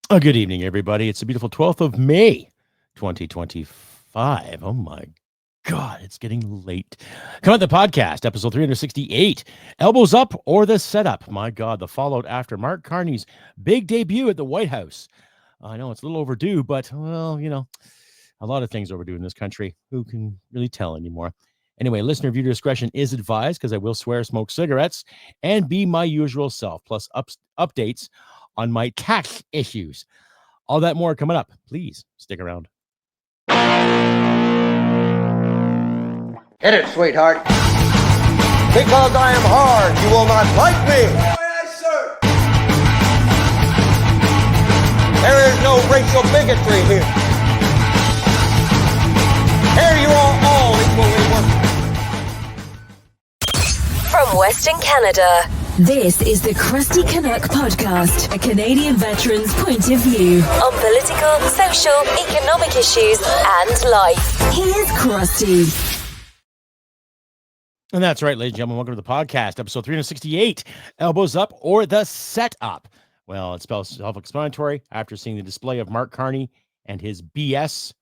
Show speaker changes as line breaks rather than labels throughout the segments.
Good evening, everybody. It's the beautiful 12th of May, 2025. Oh, my God, it's getting late. Come on, the podcast, episode 368, Elbows Up or the Setup. My God, the fallout after Mark Carney's big debut at the White House. I know it's a little overdue, but, well, you know, a lot of things overdue in this country. Who can really tell anymore? Anyway, listener viewer discretion is advised because I will swear, smoke cigarettes, and be my usual self, plus updates on my tax issues. All that more coming up. Please stick around.
Hit it, sweetheart. Because I am hard, you will not like me.
Yes, sir.
There is no racial bigotry here. Here you are all equally worthless.
From Western Canada, this is the Crusty Canuck podcast, a Canadian veteran's point of view on political, social, economic issues, and life. Here's Crusty.
And that's right, ladies and gentlemen. Welcome to the podcast, episode 368, Elbows Up or the Setup. Well, it's self-explanatory. After seeing the display of Mark Carney and his BS,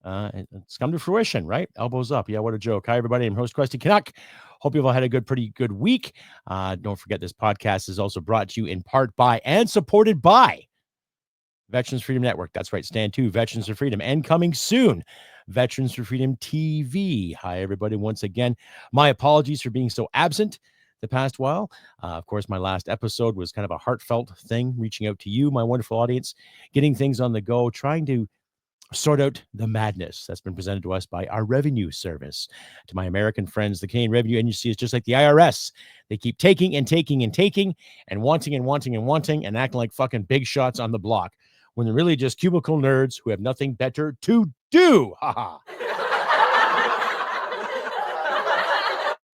it's come to fruition, right? Elbows up. Yeah, what a joke. Hi, everybody. I'm host Crusty Canuck. Hope you've all had a pretty good week. Don't forget, this podcast is also brought to you in part by and supported by Veterans Freedom Network. That's right, Stand 2, Veterans for Freedom, and coming soon, Veterans for Freedom TV. Hi, everybody. Once again, my apologies for being so absent the past while. Of course, my last episode was kind of a heartfelt thing, reaching out to you, my wonderful audience, getting things on the go, trying to sort out the madness that's been presented to us by our revenue service. To my American friends, the Canadian Revenue Agency is just like the IRS. They keep taking and taking and taking and wanting and wanting and wanting and acting like fucking big shots on the block when they're really just cubicle nerds who have nothing better to do. Ha ha.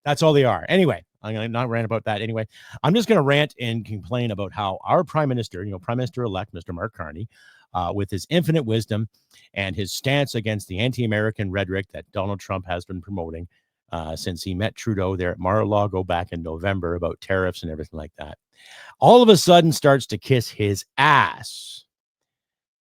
That's all they are. Anyway, I'm going to not rant about that anyway. I'm just going to rant and complain about how our Prime Minister, Prime Minister-elect, Mr. Mark Carney, with his infinite wisdom and his stance against the anti-American rhetoric that Donald Trump has been promoting since he met Trudeau there at Mar-a-Lago back in November about tariffs and everything like that, all of a sudden starts to kiss his ass.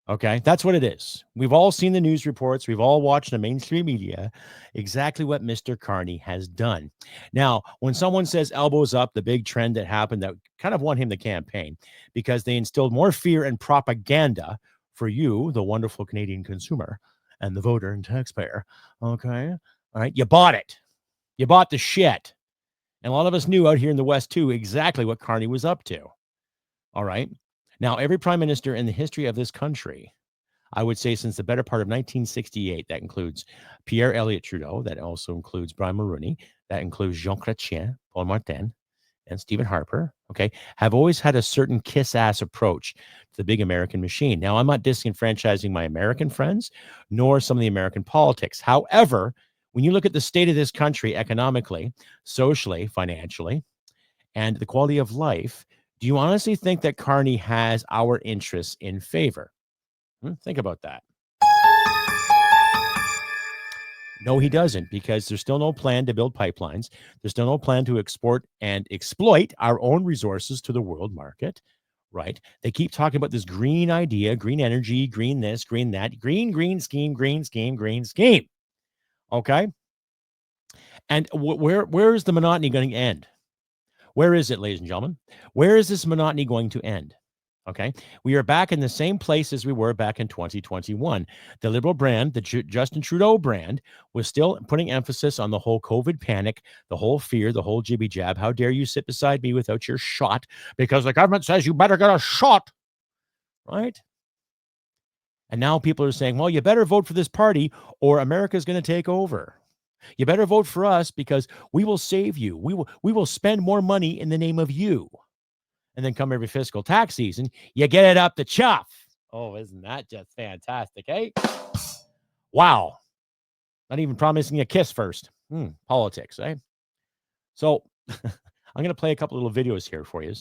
Okay, that's what it is. We've all seen the news reports. We've all watched the mainstream media, exactly what Mr. Carney has done. Now, when someone says elbows up, the big trend that happened that kind of won him the campaign because they instilled more fear and propaganda for you, the wonderful Canadian consumer and the voter and taxpayer. Okay, all right, you bought it. You bought the shit. And a lot of us knew out here in the West, too, exactly what Carney was up to. All right. Now, every prime minister in the history of this country, I would say since the better part of 1968, that includes Pierre Elliott Trudeau, that also includes Brian Mulroney, that includes Jean Chrétien, Paul Martin, and Stephen Harper, okay, have always had a certain kiss-ass approach to the big American machine. Now, I'm not disenfranchising my American friends, nor some of the American politics. However, when you look at the state of this country economically, socially, financially, and the quality of life, do you honestly think that Carney has our interests in favor? Think about that. No, he doesn't, because there's still no plan to build pipelines. There's still no plan to export and exploit our own resources to the world market, right? They keep talking about this green idea, green energy, green this, green that, green scheme, green scheme. Okay? And where is the monotony going to end? Where is it, ladies and gentlemen? Where is this monotony going to end? Okay, we are back in the same place as we were back in 2021. The Liberal brand, the Justin Trudeau brand, was still putting emphasis on the whole COVID panic, the whole fear, the whole jibby jab. How dare you sit beside me without your shot? Because the government says you better get a shot, right? And now people are saying, well, you better vote for this party or America's going to take over. You better vote for us because we will save you. We will spend more money in the name of you. And then come every fiscal tax season, you get it up the chuff. Oh, isn't that just fantastic, eh? Wow. Not even promising a kiss first. Politics, eh? So I'm going to play a couple little videos here for you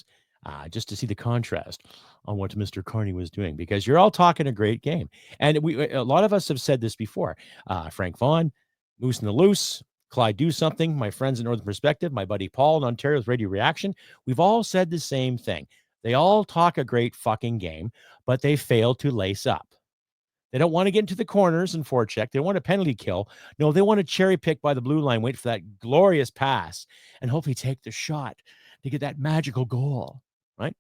just to see the contrast on what Mr. Carney was doing, because you're all talking a great game. And a lot of us have said this before. Frank Vaughan, Moose and the Loose, Clyde Do Something, my friends in Northern Perspective, my buddy Paul in Ontario's Radio Reaction. We've all said the same thing, They all talk a great fucking game, but they fail to lace up. They don't want to get into the corners and forecheck. They don't want a penalty kill. No, they want to cherry pick by the blue line, wait for that glorious pass, and hopefully take the shot to get that magical goal, right?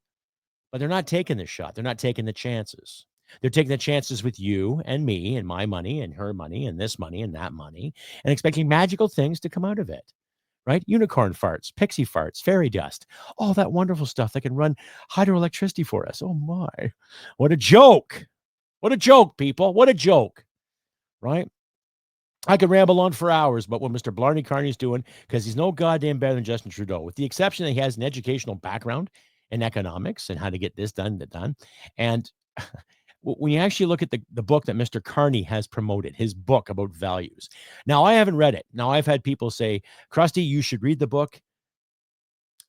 But they're not taking the shot. They're not taking the chances. They're taking the chances with you and me and my money and her money and this money and that money and expecting magical things to come out of it, right? Unicorn farts, pixie farts, fairy dust, all that wonderful stuff that can run hydroelectricity for us. Oh my, what a joke. What a joke, people. What a joke, right? I could ramble on for hours about what Mr. Blarney Carney's doing because he's no goddamn better than Justin Trudeau, with the exception that he has an educational background in economics and how to get this done, that done. And when you actually look at the book that Mr. Carney has promoted, his book about values. Now, I haven't read it. Now, I've had people say, Crusty, you should read the book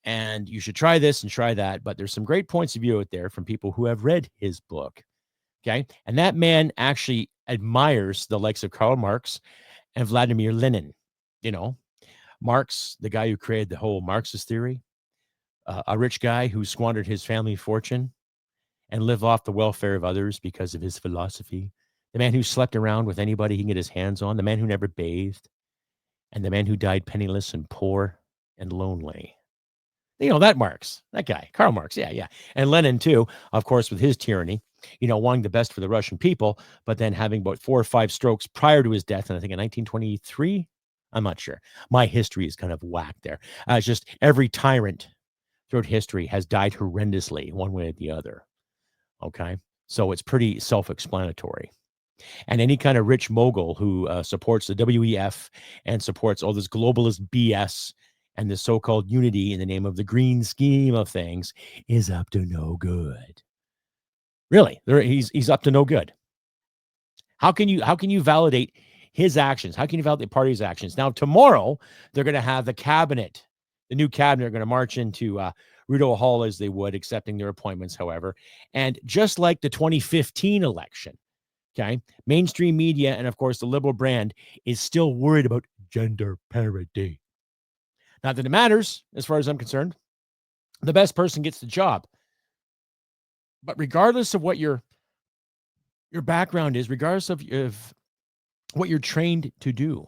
and you should try this and try that. But there's some great points of view out there from people who have read his book. Okay. And that man actually admires the likes of Karl Marx and Vladimir Lenin. You know, Marx, the guy who created the whole Marxist theory, a rich guy who squandered his family fortune and lived off the welfare of others because of his philosophy. The man who slept around with anybody he can get his hands on. The man who never bathed. And the man who died penniless and poor and lonely. You know, that Marx, that guy, Karl Marx. Yeah. And Lenin, too, of course, with his tyranny, you know, wanting the best for the Russian people, but then having about 4 or 5 strokes prior to his death. And I think in 1923, I'm not sure. My history is kind of whacked there. It's just every tyrant throughout history has died horrendously, one way or the other. Okay. So it's pretty self-explanatory. And any kind of rich mogul who supports the WEF and supports all this globalist BS and the so-called unity in the name of the green scheme of things is up to no good. Really, he's up to no good. How can you validate his actions? How can you validate the party's actions? Now, tomorrow, they're going to have the cabinet, the new cabinet are going to march into Rideau Hall as they would, accepting their appointments, however. And just like the 2015 election, okay, mainstream media and, of course, the liberal brand is still worried about gender parity. Not that it matters, as far as I'm concerned. The best person gets the job. But regardless of what your background is, regardless of what you're trained to do,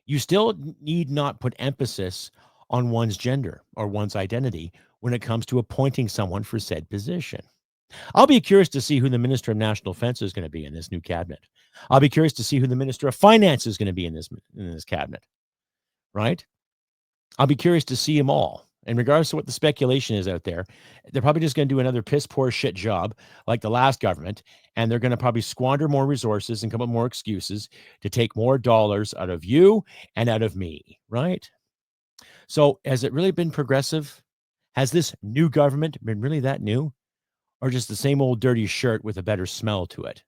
you still need not put emphasis on one's gender or one's identity when it comes to appointing someone for said position. I'll be curious to see who the Minister of National Defense is going to be in this new cabinet. I'll be curious to see who the Minister of Finance is going to be in this cabinet, right? I'll be curious to see them all. And regardless of what the speculation is out there, they're probably just going to do another piss poor shit job like the last government. And they're going to probably squander more resources and come up with more excuses to take more dollars out of you and out of me, right? So has it really been progressive? Has this new government been really that new? Or just the same old dirty shirt with a better smell to it?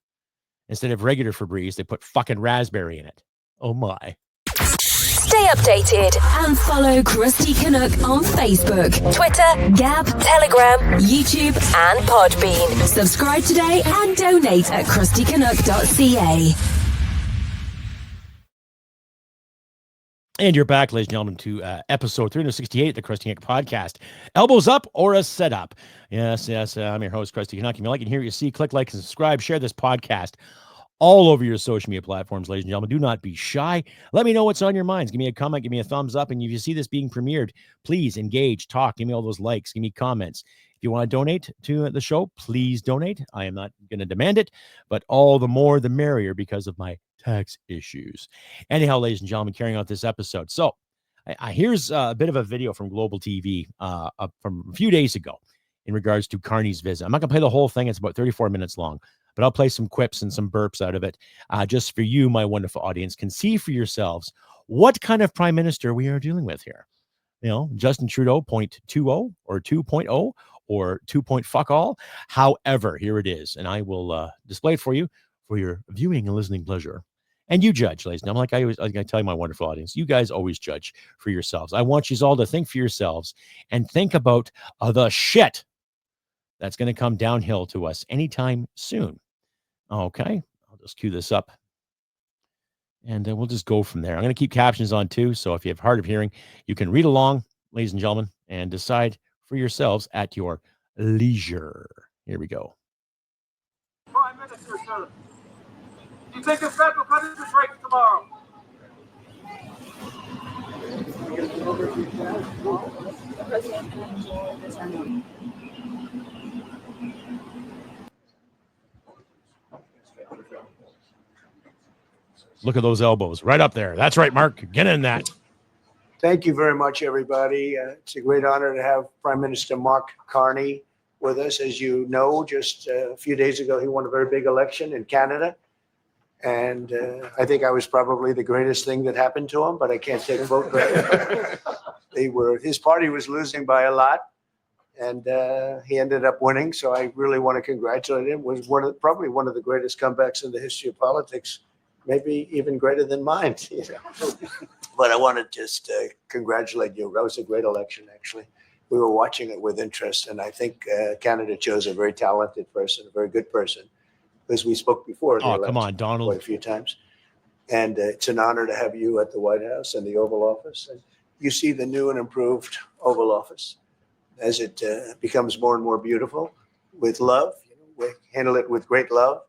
Instead of regular Febreze, they put fucking raspberry in it. Oh my.
Stay updated and follow Crusty Canuck on Facebook, Twitter, Gab, Telegram, YouTube, and Podbean. Subscribe today and donate at crustycanuck.ca.
And you're back, ladies and gentlemen, to episode 368 of the Crusty Canuck podcast. Elbows up or a setup? Yes. I'm your host, Crusty Canuck. If you like and hear what you see, click like and subscribe. Share this podcast all over your social media platforms, ladies and gentlemen. Do not be shy. Let me know what's on your minds. Give me a comment. Give me a thumbs up. And if you see this being premiered, please engage, talk. Give me all those likes. Give me comments. If you want to donate to the show, please donate. I am not going to demand it, but all the more the merrier because of my tax issues. Anyhow, ladies and gentlemen, carrying out this episode. So here's a bit of a video from Global TV from a few days ago in regards to Carney's visit. I'm not going to play the whole thing. It's about 34 minutes long, but I'll play some quips and some burps out of it just for you, my wonderful audience, can see for yourselves what kind of prime minister we are dealing with here. You know, Justin Trudeau 0.20 or 2.0 or 2. Fuck all. However, here it is, and I will display it for you for your viewing and listening pleasure. And you judge, ladies and gentlemen. Like I tell you, my wonderful audience, you guys always judge for yourselves. I want you all to think for yourselves and think about the shit that's going to come downhill to us anytime soon. Okay, I'll just cue this up. And we'll just go from there. I'm going to keep captions on too. So if you have hard of hearing, you can read along, ladies and gentlemen, and decide for yourselves at your leisure. Here we go.
Prime Minister, sir, do you think the federal budget is right tomorrow?
Look at those elbows right up there. That's right, Mark. Get in that.
Thank you very much, everybody. It's a great honor to have Prime Minister Mark Carney with us. As you know, just a few days ago, he won a very big election in Canada. And I think I was probably the greatest thing that happened to him, but I can't take vote credit. His party was losing by a lot, and he ended up winning. So I really want to congratulate him. It was probably one of the greatest comebacks in the history of politics, maybe even greater than mine. You know? But I want to just congratulate you. That was a great election, actually. We were watching it with interest, and I think Canada chose a very talented person, a very good person, because we spoke before.
Oh, come on, Donald.
Quite a few times. And it's an honor to have you at the White House and the Oval Office. And you see the new and improved Oval Office as it becomes more and more beautiful with love. You know, we handle it with great love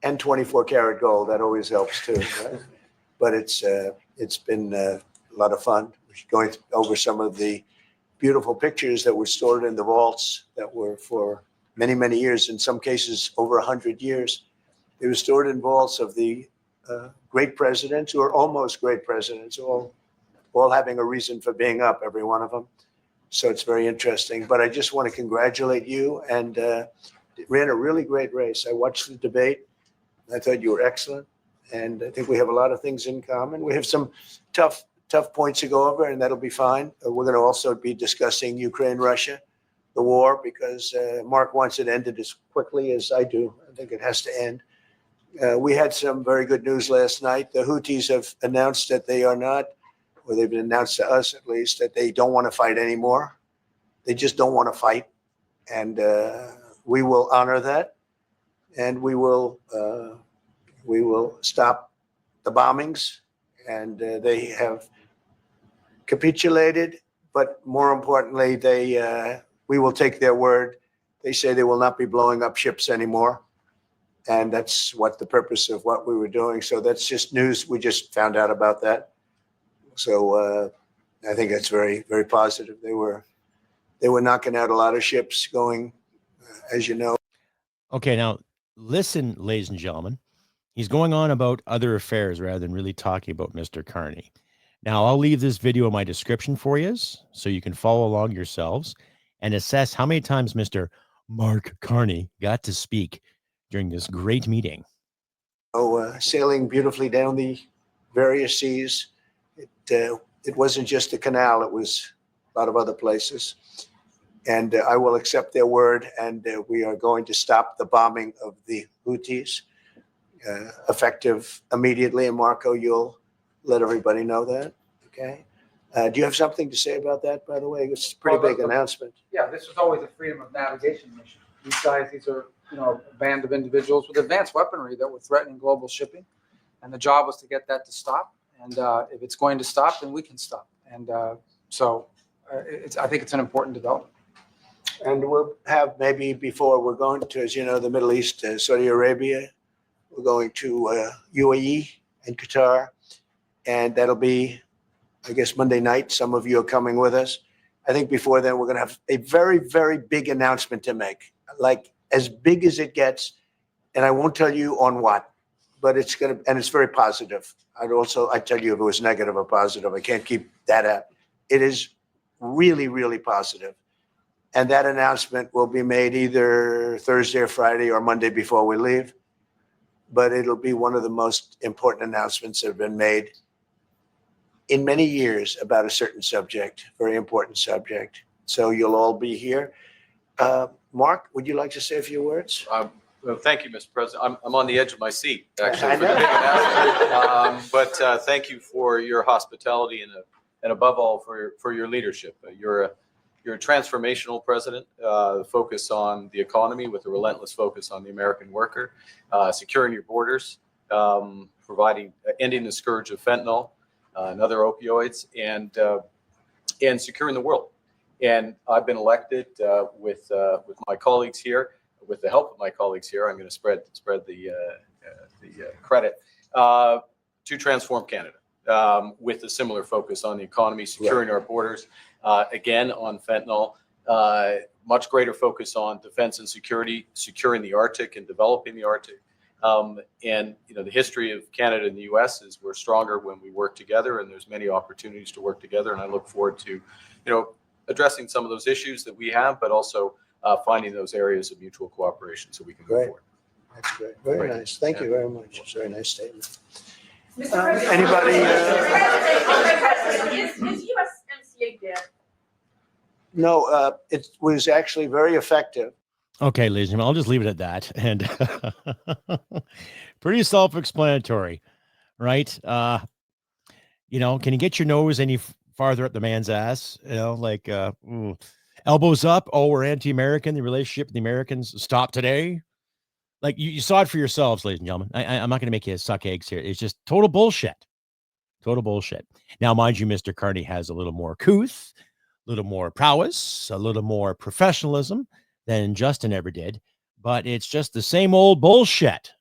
and 24-karat gold. That always helps, too. Right? But it's been a lot of fun. We're going over some of the beautiful pictures that were stored in the vaults that were for many, many years, in some cases over 100 years. They were stored in vaults of the great presidents, or almost great presidents, all having a reason for being up, every one of them. So it's very interesting. But I just want to congratulate you, and ran a really great race. I watched the debate. I thought you were excellent. And I think we have a lot of things in common. We have some tough points to go over, and that'll be fine. We're going to also be discussing Ukraine, Russia, the war, because Mark wants it ended as quickly as I do. I think it has to end. We had some very good news last night. The Houthis have announced that they are not, or they've announced to us at least, that they don't want to fight anymore. They just don't want to fight. And we will honor that. And we will stop the bombings, and they have capitulated. But more importantly, we will take their word. They say they will not be blowing up ships anymore, and that's what the purpose of what we were doing. So that's just news. We just found out about that. So I think that's very, very positive. They were knocking out a lot of ships going, as you know.
Okay, now listen, ladies and gentlemen. He's going on about other affairs rather than really talking about Mr. Carney. Now, I'll leave this video in my description for you so you can follow along yourselves and assess how many times Mr. Mark Carney got to speak during this great meeting.
Sailing beautifully down the various seas. It wasn't just the canal. It was a lot of other places. And I will accept their word, and we are going to stop the bombing of the Houthis. Effective immediately. And Marco, you'll let everybody know that. Okay. Do you have something to say about that, by the way? It's a pretty big announcement.
Yeah, this was always a freedom of navigation mission. These are, a band of individuals with advanced weaponry that were threatening global shipping. And the job was to get that to stop. And if it's going to stop, then we can stop. And I think it's an important development.
And we'll have maybe before we're going to, as you know, the Middle East, Saudi Arabia. We're going to UAE and Qatar, and that'll be, I guess, Monday night. Some of you are coming with us. I think before then, we're going to have a very, very big announcement to make, like as big as it gets. And I won't tell you on what, but it's going to, and it's very positive. I'd tell you if it was negative or positive. I can't keep that up. It is really, really positive. And that announcement will be made either Thursday or Friday or Monday before we leave. But it'll be one of the most important announcements that have been made in many years about a certain subject, very important subject. So you'll all be here. Mark, would you like to say a few words?
Well, thank you, Mr. President. I'm on the edge of my seat, actually,
I
for the
know.
big announcement. But thank you for your hospitality and above all for your leadership. You're a transformational president, focus on the economy with a relentless focus on the American worker, securing your borders, ending the scourge of fentanyl and other opioids, and securing the world. And I've been elected with my colleagues here, with the help of my colleagues here. I'm going to spread the credit to transform Canada with a similar focus on the economy, securing our borders, again on fentanyl, much greater focus on defense and security, securing the Arctic and developing the Arctic. And the history of Canada and the U.S. is we're stronger when we work together, and there's many opportunities to work together. And I look forward to, addressing some of those issues that we have, but also finding those areas of mutual cooperation so we can move
Great.
forward.
That's great. Very
Great.
nice. Thank you very much. It's a very nice statement.
Anybody?
Is USMCA dead?
No, it was actually very effective.
Okay, ladies and gentlemen, I'll just leave it at that. And pretty self-explanatory, right? Can you get your nose any farther up the man's ass? Elbows up. Oh, we're anti-American. The relationship with the Americans stop today. Like you saw it for yourselves, ladies and gentlemen. I'm not going to make you suck eggs here. It's just total bullshit. Total bullshit. Now, mind you, Mr. Carney has a little more couth, a little more prowess, a little more professionalism than Justin ever did, but it's just the same old bullshit.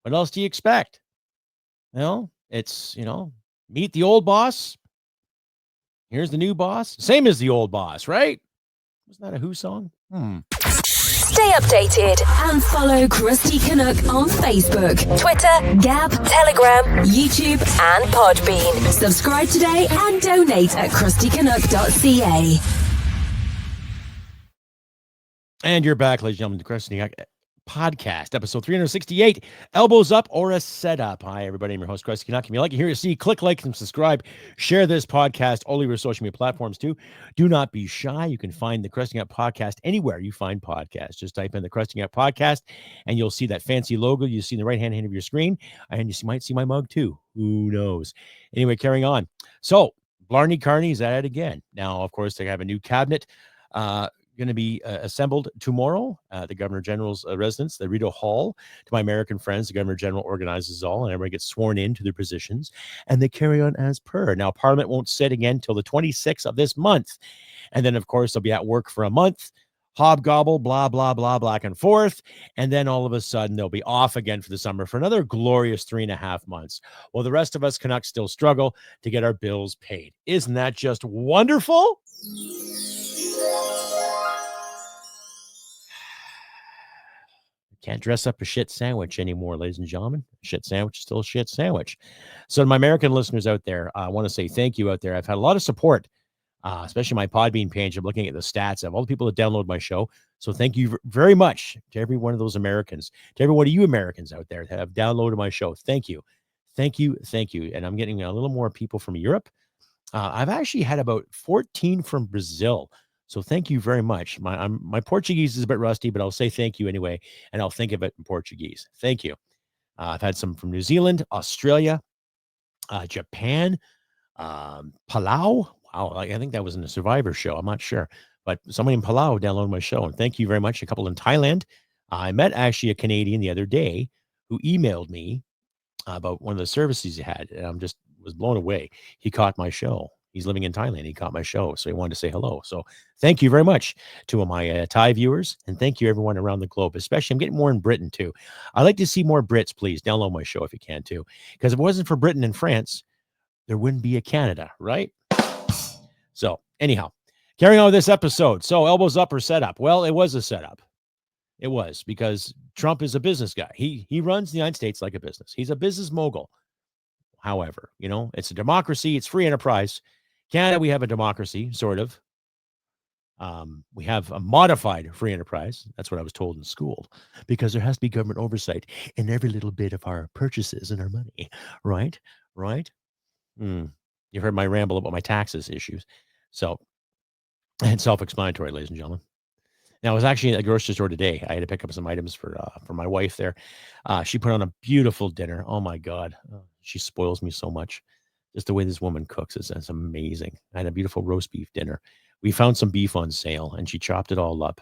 What else do you expect? It's, meet the old boss. Here's the new boss. Same as the old boss, right? Wasn't that a Who song?
Stay updated and follow Crusty Canuck on Facebook, Twitter, Gab, Telegram, YouTube, and Podbean. Subscribe today and donate at crustycanuck.ca.
And you're back, ladies and gentlemen, to Crusty Canuck Podcast, episode 368, Elbows Up or a Setup. Hi, everybody. I'm your host, Crusty Canuck. If you like it, here you see, click like and subscribe. Share this podcast all over your social media platforms, too. Do not be shy. You can find the Crusty Canuck Podcast anywhere you find podcasts. Just type in the Crusty Canuck Podcast, and you'll see that fancy logo you see in the right-hand hand of your screen, and you might see my mug, too. Who knows? Anyway, carrying on. So, Blarney Carney is at it again. Now, of course, they have a new cabinet going to be assembled tomorrow at the Governor General's residence, the Rideau Hall. To my American friends, the Governor General organizes all, and everybody gets sworn into their positions, and they carry on as per. Now, Parliament won't sit again until the 26th of this month, and then, of course, they'll be at work for a month, hobgobble, blah, blah, blah, back and forth, and then all of a sudden they'll be off again for the summer for another glorious 3.5 months, while the rest of us Canucks still struggle to get our bills paid. Isn't that just wonderful? Can't dress up a shit sandwich anymore, ladies and gentlemen. Shit sandwich is still a shit sandwich. So to my American listeners out there, I want to say thank you out there. I've had a lot of support, especially my Podbean page. I'm looking at the stats of all the people that download my show. So thank you very much to every one of those Americans, to every one of you Americans out there that have downloaded my show. Thank you. Thank you. Thank you. And I'm getting a little more people from Europe. I've actually had about 14 from Brazil. So thank you very much. My Portuguese is a bit rusty, but I'll say thank you anyway, and I'll think of it in Portuguese. Thank you. I've had some from New Zealand, Australia, Japan, Palau. Wow, I think that was in a Survivor show. I'm not sure, but somebody in Palau downloaded my show, and thank you very much. A couple in Thailand. I met actually a Canadian the other day who emailed me about one of the services he had, and I'm just was blown away. He caught my show. He's living in Thailand. He caught my show, so he wanted to say hello. So thank you very much to my Thai viewers, and thank you everyone around the globe, especially I'm getting more in Britain too. I'd like to see more Brits, please. Download my show if you can too, because if it wasn't for Britain and France, there wouldn't be a Canada, right? So anyhow, carrying on with this episode. So elbows up or setup? Well, it was a setup. It was, because Trump is a business guy. He runs the United States like a business. He's a business mogul. However, it's a democracy. It's free enterprise. Canada, we have a democracy, sort of. We have a modified free enterprise. That's what I was told in school, because there has to be government oversight in every little bit of our purchases and our money. Right? You've heard my ramble about my taxes issues. So, and self-explanatory, ladies and gentlemen. Now, I was actually at a grocery store today. I had to pick up some items for my wife there. She put on a beautiful dinner. Oh, my God. She spoils me so much. Just the way this woman cooks is amazing. I had a beautiful roast beef dinner. We found some beef on sale, and she chopped it all up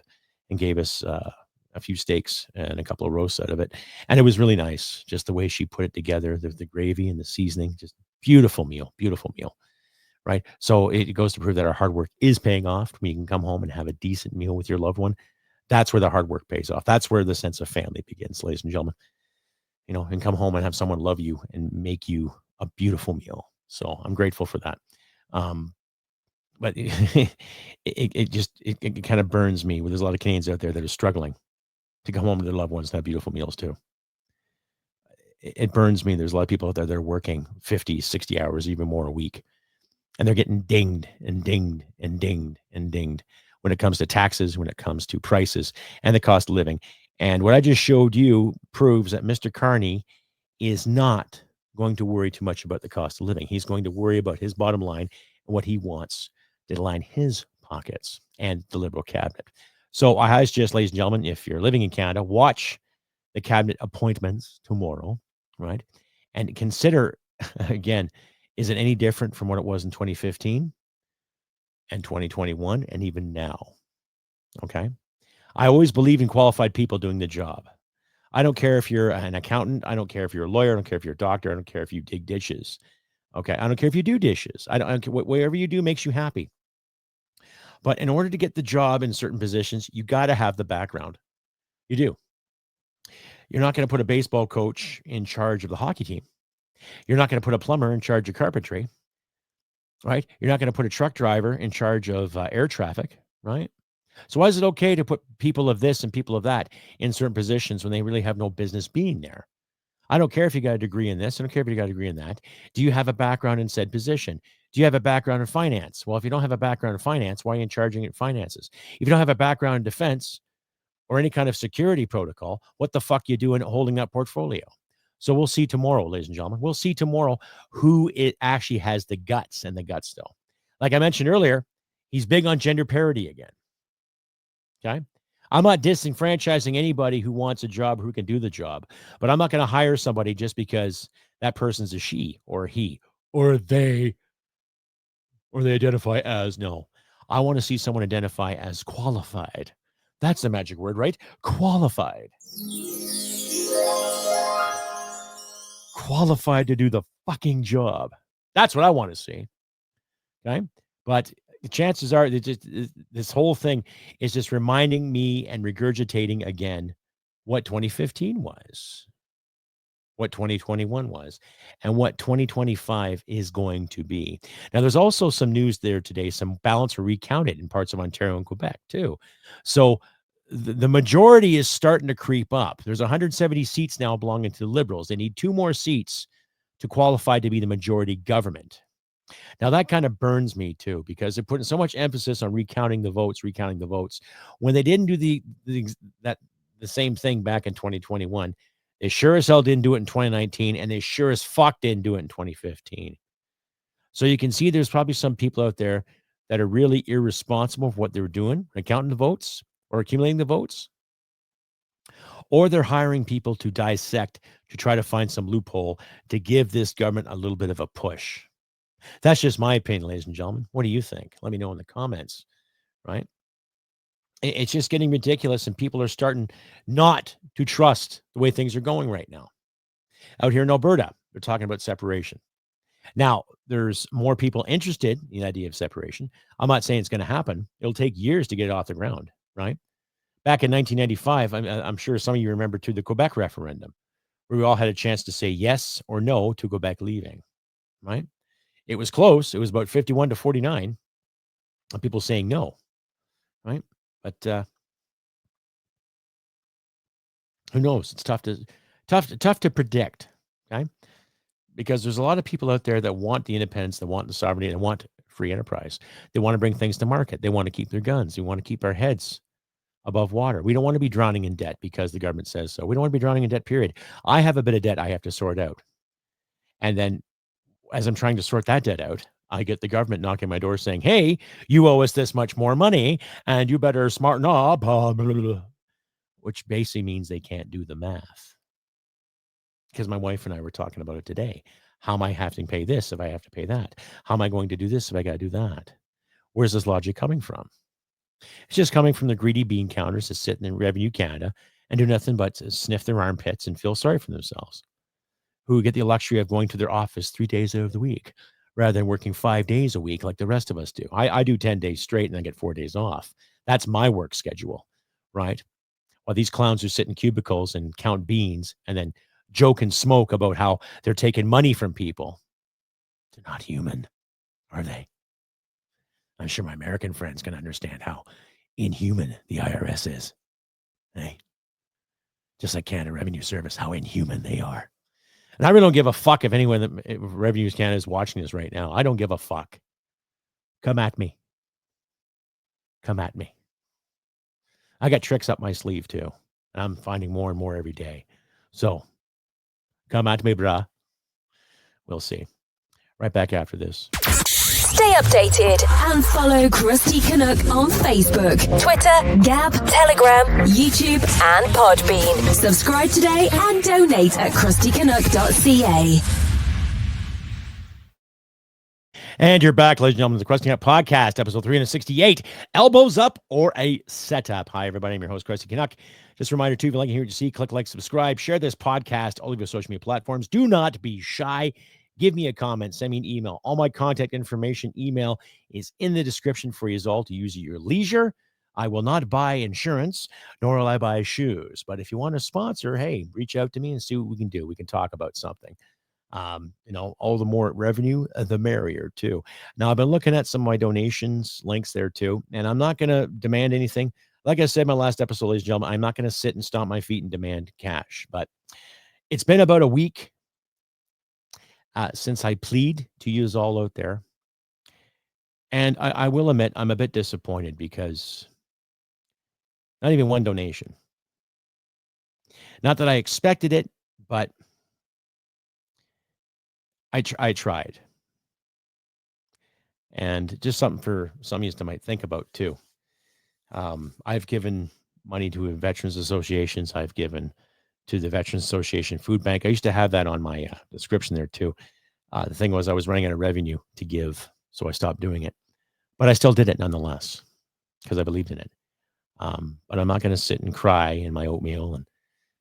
and gave us a few steaks and a couple of roasts out of it. And it was really nice, just the way she put it together, the gravy and the seasoning. Just beautiful meal, right? So it goes to prove that our hard work is paying off. When you can come home and have a decent meal with your loved one, that's where the hard work pays off. That's where the sense of family begins, ladies and gentlemen. And come home and have someone love you and make you a beautiful meal. So I'm grateful for that. But it kind of burns me. There's a lot of Canadians out there that are struggling to come home to their loved ones and have beautiful meals too. It burns me. There's a lot of people out there that are working 50, 60 hours, even more a week. And they're getting dinged and dinged and dinged and dinged when it comes to taxes, when it comes to prices and the cost of living. And what I just showed you proves that Mr. Carney is not going to worry too much about the cost of living. He's going to worry about his bottom line and what he wants to line his pockets and the Liberal cabinet. So I suggest, ladies and gentlemen, if you're living in Canada, watch the cabinet appointments tomorrow, right? And consider, again, is it any different from what it was in 2015 and 2021 and even now? Okay. I always believe in qualified people doing the job. I don't care if you're an accountant. I don't care if you're a lawyer. I don't care if you're a doctor. I don't care if you dig dishes. Okay. I don't care if you do dishes. I don't care. Whatever you do makes you happy. But in order to get the job in certain positions, you got to have the background. You do. You're not going to put a baseball coach in charge of the hockey team. You're not going to put a plumber in charge of carpentry, right? You're not going to put a truck driver in charge of air traffic, right? So why is it okay to put people of this and people of that in certain positions when they really have no business being there? I don't care if you got a degree in this. I don't care if you got a degree in that. Do you have a background in said position? Do you have a background in finance? Well, if you don't have a background in finance, why are you in charging it finances? If you don't have a background in defense or any kind of security protocol, what the fuck you doing holding that portfolio? So we'll see tomorrow, ladies and gentlemen. We'll see tomorrow who it actually has the guts and the guts still. Like I mentioned earlier, he's big on gender parity again. Okay. I'm not disenfranchising anybody who wants a job, who can do the job, but I'm not going to hire somebody just because that person's a she or a he or they identify as. No, I want to see someone identify as qualified. That's the magic word, right? Qualified. Qualified to do the fucking job. That's what I want to see. Okay. But the chances are that this whole thing is just reminding me and regurgitating again what 2015 was, what 2021 was, and what 2025 is going to be. Now, there's also some news there today. Some ballots were recounted in parts of Ontario and Quebec, too. So the majority is starting to creep up. There's 170 seats now belonging to the Liberals. They need 2 more seats to qualify to be the majority government. Now, that kind of burns me, too, because they're putting so much emphasis on recounting the votes, when they didn't do the same thing back in 2021. They sure as hell didn't do it in 2019, and they sure as fuck didn't do it in 2015. So you can see there's probably some people out there that are really irresponsible for what they're doing, counting the votes or accumulating the votes, or they're hiring people to dissect to try to find some loophole to give this government a little bit of a push. That's just my opinion, ladies and gentlemen. What do you think? Let me know in the comments, right? It's just getting ridiculous, and people are starting not to trust the way things are going right now. Out here in Alberta, they're talking about separation. Now, there's more people interested in the idea of separation. I'm not saying it's going to happen. It'll take years to get it off the ground, right? Back in 1995, I'm sure some of you remember, too, the Quebec referendum, where we all had a chance to say yes or no to Quebec leaving, right? It was close. It was about 51 to 49 of people saying no, right? But who knows? It's tough to predict, okay? Because there's a lot of people out there that want the independence, that want the sovereignty, and want free enterprise. They want to bring things to market. They want to keep their guns. They want to keep our heads above water. We don't want to be drowning in debt because the government says so. We don't want to be drowning in debt, period. I have a bit of debt I have to sort out. And then as I'm trying to sort that debt out, I get the government knocking my door saying, hey, you owe us this much more money and you better smarten up, which basically means they can't do the math. Because my wife and I were talking about it today. How am I having to pay this if I have to pay that? How am I going to do this if I got to do that? Where's this logic coming from? It's just coming from the greedy bean counters that sit in Revenue Canada and do nothing but sniff their armpits and feel sorry for themselves, who get the luxury of going to their office 3 days out of the week, rather than working 5 days a week like the rest of us do. I do 10 days straight and then get 4 days off. That's my work schedule, right? While these clowns who sit in cubicles and count beans and then joke and smoke about how they're taking money from people. They're not human, are they? I'm sure my American friends can understand how inhuman the IRS is. Hey, just like Canada Revenue Service, how inhuman they are. And I really don't give a fuck if anyone that Revenue Canada is watching this right now. I don't give a fuck. Come at me. Come at me. I got tricks up my sleeve too. And I'm finding more and more every day. So come at me, brah. We'll see. Right back after this.
Stay updated and follow Crusty Canuck on Facebook, Twitter, Gab, Telegram, YouTube, and Podbean. Subscribe today and donate at crustycanuck.ca.
And you're back, ladies and gentlemen, the Crusty Canuck Podcast, episode 368, Elbows Up or a Setup. Hi, everybody. I'm your host, Crusty Canuck. Just a reminder, too, if you like to hear what you see, click like, subscribe, share this podcast, all of your social media platforms. Do not be shy. Give me a comment. Send me an email. All my contact information, email is in the description for you all to use at your leisure. I will not buy insurance, nor will I buy shoes. But if you want to sponsor, hey, reach out to me and see what we can do. We can talk about something. All the more revenue, the merrier too. Now I've been looking at some of my donations links there too, and I'm not going to demand anything. Like I said in my last episode, ladies and gentlemen, I'm not going to sit and stomp my feet and demand cash, but it's been about a week since I plead to you all out there. And I will admit, I'm a bit disappointed because not even one donation. Not that I expected it, but I tried. And just something for some of you to might think about too. I've given money to veterans associations. I've given to the Veterans Association Food Bank. I used to have that on my description there too. The thing was I was running out of revenue to give, so I stopped doing it. But I still did it nonetheless because I believed in it. But I'm not going to sit and cry in my oatmeal and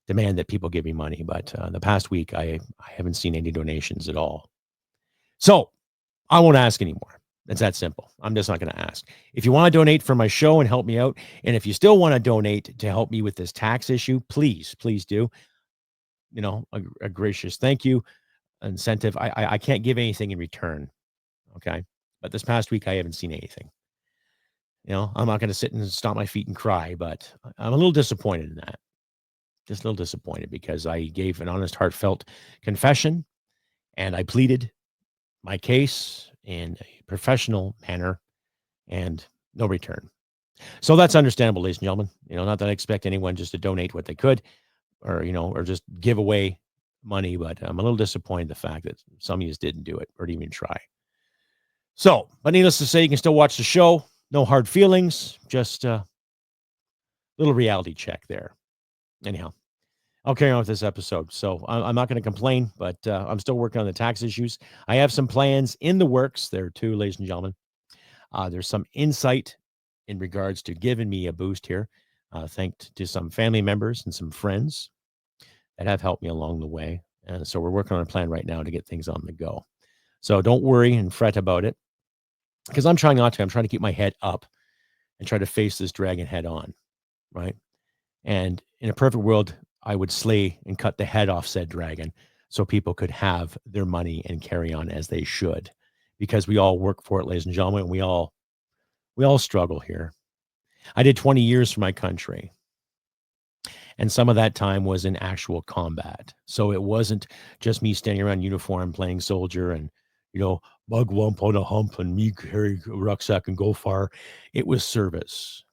demand that people give me money. But the past week, I haven't seen any donations at all. So I won't ask anymore. It's that simple. I'm just not going to ask. If you want to donate for my show and help me out, and if you still want to donate to help me with this tax issue, please do. A gracious thank you, incentive. I can't give anything in return. Okay. But this past week, I haven't seen anything. I'm not going to sit and stomp my feet and cry, but I'm a little disappointed in that. Just a little disappointed because I gave an honest, heartfelt confession and I pleaded my case in a professional manner and no return. So that's understandable, ladies and gentlemen. Not that I expect anyone just to donate what they could or just give away money, but I'm a little disappointed in the fact that some of you didn't do it or didn't even try. So, but needless to say, you can still watch the show. No hard feelings, just a little reality check there. Anyhow, I'll carry on with this episode. So I'm not going to complain, but I'm still working on the tax issues. I have some plans in the works there too, ladies and gentlemen. There's some insight in regards to giving me a boost here. Thanks to some family members and some friends that have helped me along the way. And so we're working on a plan right now to get things on the go. So don't worry and fret about it because I'm trying not to. I'm trying to keep my head up and try to face this dragon head on, right? And in a perfect world, I would slay and cut the head off said dragon so people could have their money and carry on as they should, because we all work for it, ladies and gentlemen. And we all struggle here. I did 20 years for my country, and some of that time was in actual combat. So it wasn't just me standing around uniform playing soldier and, bug lump on a hump and me carry a rucksack and go far. It was service.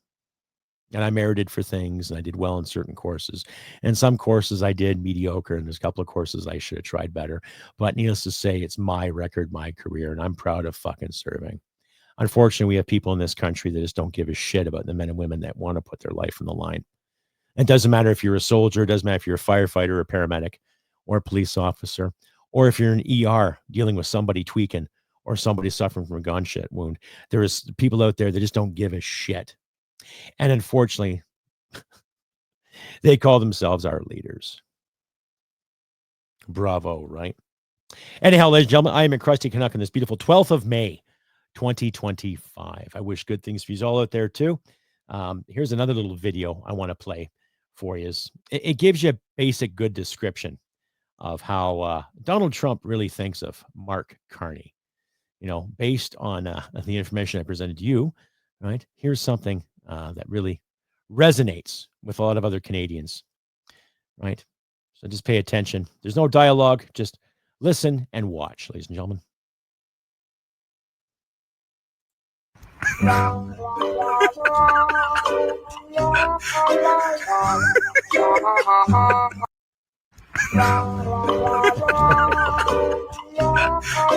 And I merited for things, and I did well in certain courses. And some courses I did mediocre, and there's a couple of courses I should have tried better. But needless to say, it's my record, my career, and I'm proud of fucking serving. Unfortunately, we have people in this country that just don't give a shit about the men and women that want to put their life on the line. It doesn't matter if you're a soldier, it doesn't matter if you're a firefighter or a paramedic or a police officer, or if you're an ER dealing with somebody tweaking or somebody suffering from a gunshot wound. There is people out there that just don't give a shit. And unfortunately, they call themselves our leaders. Bravo, right? Anyhow, ladies and gentlemen, I am in Crusty Canuck on this beautiful 12th of May, 2025. I wish good things for you all out there too. Here's another little video I want to play for you. It gives you a basic good description of how Donald Trump really thinks of Mark Carney. You know, based on the information I presented to you, right? Here's something that really resonates with a lot of other Canadians, right? So just pay attention. There's no dialogue, just listen and watch, ladies and gentlemen.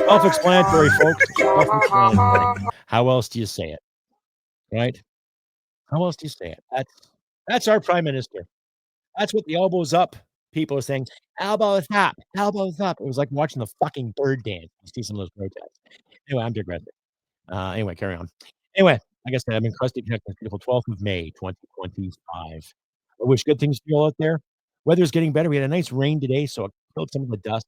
Self-explanatory, folks. Self-explanatory. How else do you say it? Right? How else do you say it? That's our prime minister. That's what the elbows up people are saying. Elbows up, elbows up. It was like watching the fucking bird dance. You see some of those protests. Anyway, I'm digressing. Anyway, carry on. Anyway, like I said, I'm in Crusty, Canuck, this beautiful 12th of May, 2025. I wish good things to you all out there. Weather's getting better. We had a nice rain today, so it killed some of the dust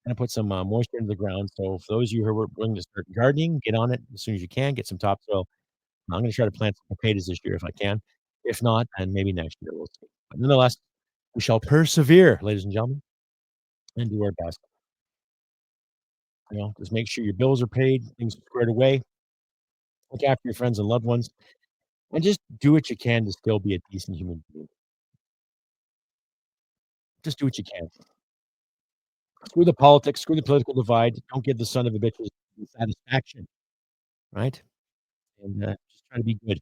and put some moisture into the ground. So for those of you who are willing to start gardening, get on it as soon as you can. Get some topsoil. I'm going to try to plant some potatoes this year if I can. If not, then maybe next year we'll see. But nonetheless, we shall persevere, ladies and gentlemen, and do our best. You know, just make sure your bills are paid, things are squared away. Look after your friends and loved ones, and just do what you can to still be a decent human being. Just do what you can. Screw the politics, screw the political divide. Don't give the son of a bitch satisfaction, right? And just try to be good.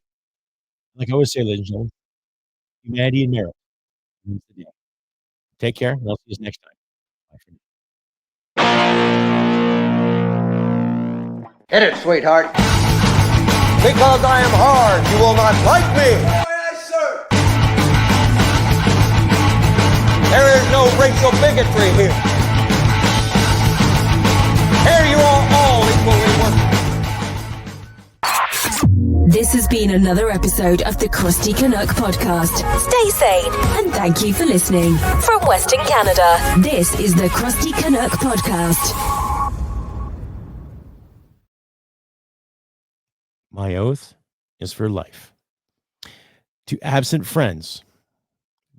Like I always say, ladies and gentlemen, humanity and merit wins the day. Take care, and I'll see you next time. Bye for now.
Hit it, sweetheart. Because I am hard, you will not like me. Yes, sir. There is no racial bigotry here. Here you are all equally worthy.
This has been another episode of the Crusty Canuck podcast. Stay sane and thank you for listening. From Western Canada, this is the Crusty Canuck podcast.
My oath is for life. To absent friends,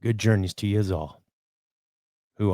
good journeys to you all. Who